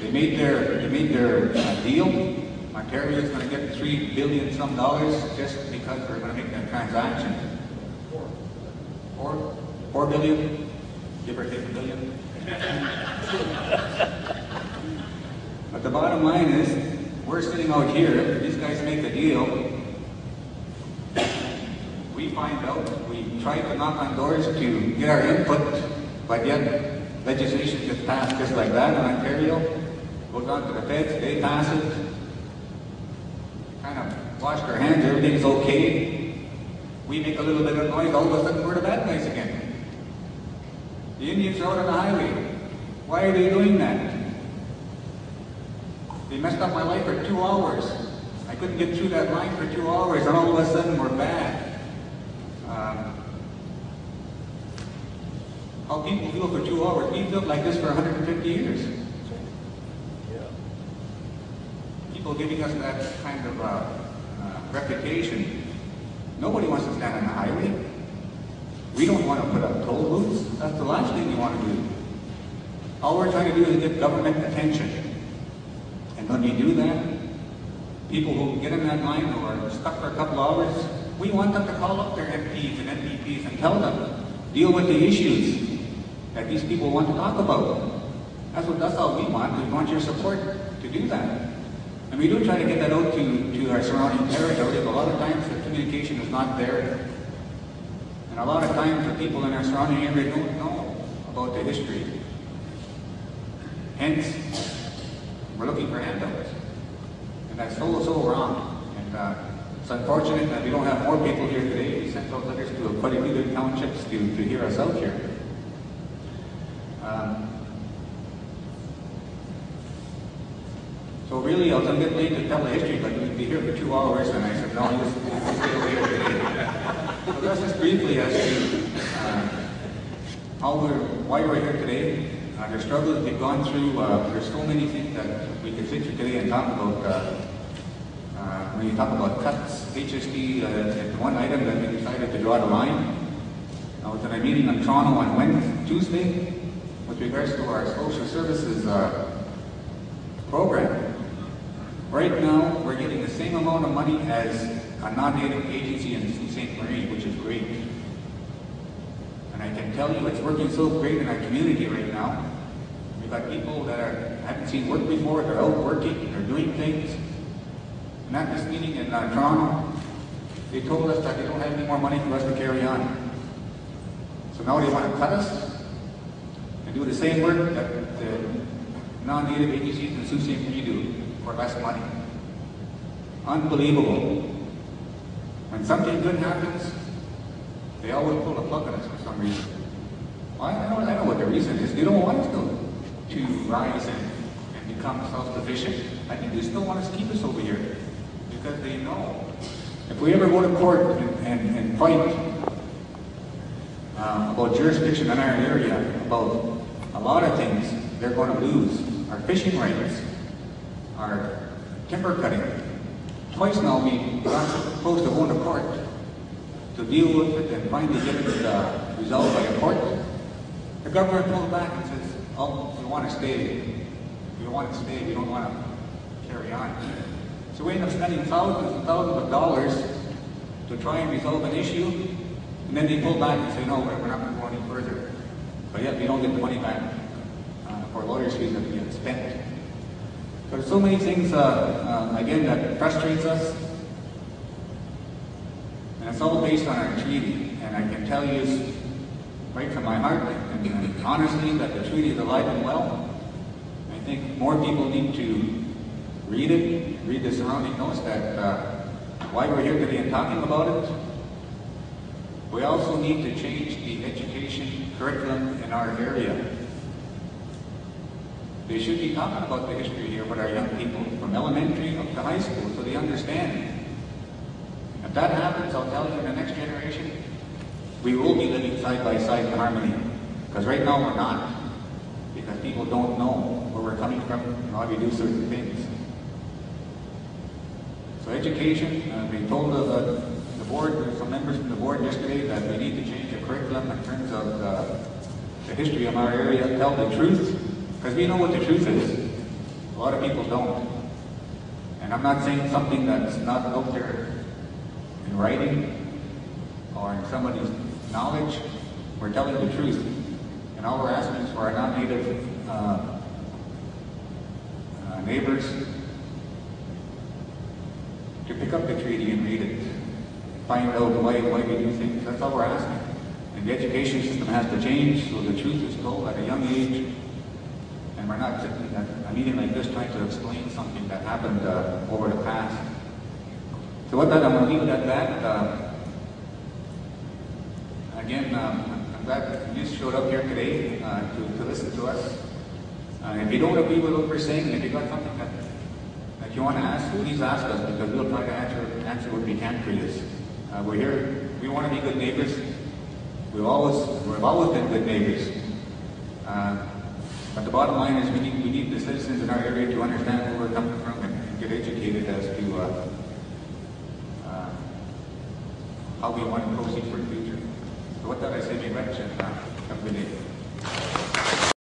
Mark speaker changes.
Speaker 1: They made their deal. Ontario is going to get $3 billion some just because they're going to make that transaction. 4 billion, give or take a billion. But the bottom line is, we're sitting out here. These guys make a deal. We find out. We try to knock on doors to get our input, but yet legislation gets passed just like that in Ontario. Goes on to the feds, they pass it. Kind of wash their hands, everything's okay. We make a little bit of noise, all of a sudden we're the bad guys again. The Indians are out on the highway. Why are they doing that? They messed up my life for 2 hours. I couldn't get through that line for 2 hours, and all of a sudden we're bad. How people feel for 2 hours, we felt like this for 150 years. People giving us that kind of reputation. Nobody wants to stand on the highway. We don't want to put up toll booths. That's the last thing we want to do. All we're trying to do is get government attention. And when we do that, people who get in that line who are stuck for a couple hours, we want them to call up their MPs and MPPs and tell them, deal with the issues that these people want to talk about. That's all we want. We want your support to do that. And we do try to get that out to our surrounding territory, but a lot of times the communication is not there. And a lot of times the people in our surrounding area don't know about the history. Hence, we're looking for handouts. And that's so wrong. And it's unfortunate that we don't have more people here today. We sent out letters to quite a few good townships to hear us out here. So really, I was going to get laid to tell the history, but you'd be here for 2 hours, and I said, no, you just stay over here today. So that's just briefly as to why we're here today. The struggles we've gone through, there's so many things that we could sit here today and talk about. When you talk about cuts, HST, it's one item that we decided to draw the line. I was at a meeting in Toronto on Tuesday with regards to our social services program. Right now, we're getting the same amount of money as a non-native agency in St. Marie, which is great. And I can tell you it's working so great in our community right now. We've got people that haven't seen work before, they're out working, they're doing things. And at this meeting in Toronto, they told us that they don't have any more money for us to carry on. So now they want to cut us and do the same work that the non-native agencies in Sault Ste. Marie do for less money. Unbelievable. When something good happens, they always pull a plug on us for some reason. Well, I know what the reason is. They don't want us to rise and become self-sufficient. I think they still want us to keep us over here because they know if we ever go to court and fight about jurisdiction in our area, about a lot of things, they're going to lose. Our fishing rights, our timber cutting. Twice now we got supposed to go to court to deal with it and finally get it resolved by a court. The government pulled back and says, oh, we want to stay. We want to stay. We don't want to carry on. So we end up spending thousands and thousands of dollars to try and resolve an issue, and then they pull back and say, no, we're not going to go any further. But yet we don't get the money back for lawyers' fees that we have spent. So there's so many things, again, that frustrates us. And it's all based on our treaty. And I can tell you right from my heart and honestly that the treaty is alive and well. I think more people need to read it, read the surrounding notes that why we're here today and talking about it. We also need to change the education curriculum in our area. They should be talking about the history here with our young people from elementary up to high school so they understand. If that happens, I'll tell you in the next generation, we will be living side by side in harmony. Because right now we're not. Because people don't know where we're coming from and why we do certain things. So education, we told the board, some members from the board yesterday that we need to change the curriculum in terms of the history of our area, tell the truth. Because we know what the truth is. A lot of people don't. And I'm not saying something that's not out there in writing or in somebody's knowledge. We're telling the truth. And all we're asking is for our non-native neighbors to pick up the treaty and read it. Find out why we do things. That's all we're asking. And the education system has to change so the truth is told at a young age. And we're not sitting at a meeting like this trying to explain something that happened over the past. So with that, I'm going to leave it at that. Again, I'm glad that you showed up here today to listen to us. If you don't agree with what we're saying, if you've got something that you want to ask, please ask us, because we'll try to answer what we can for this. We're here. We want to be good neighbors. We've always been good neighbors. But the bottom line is we need the citizens in our area to understand where we're coming from and get educated as to how we want to proceed for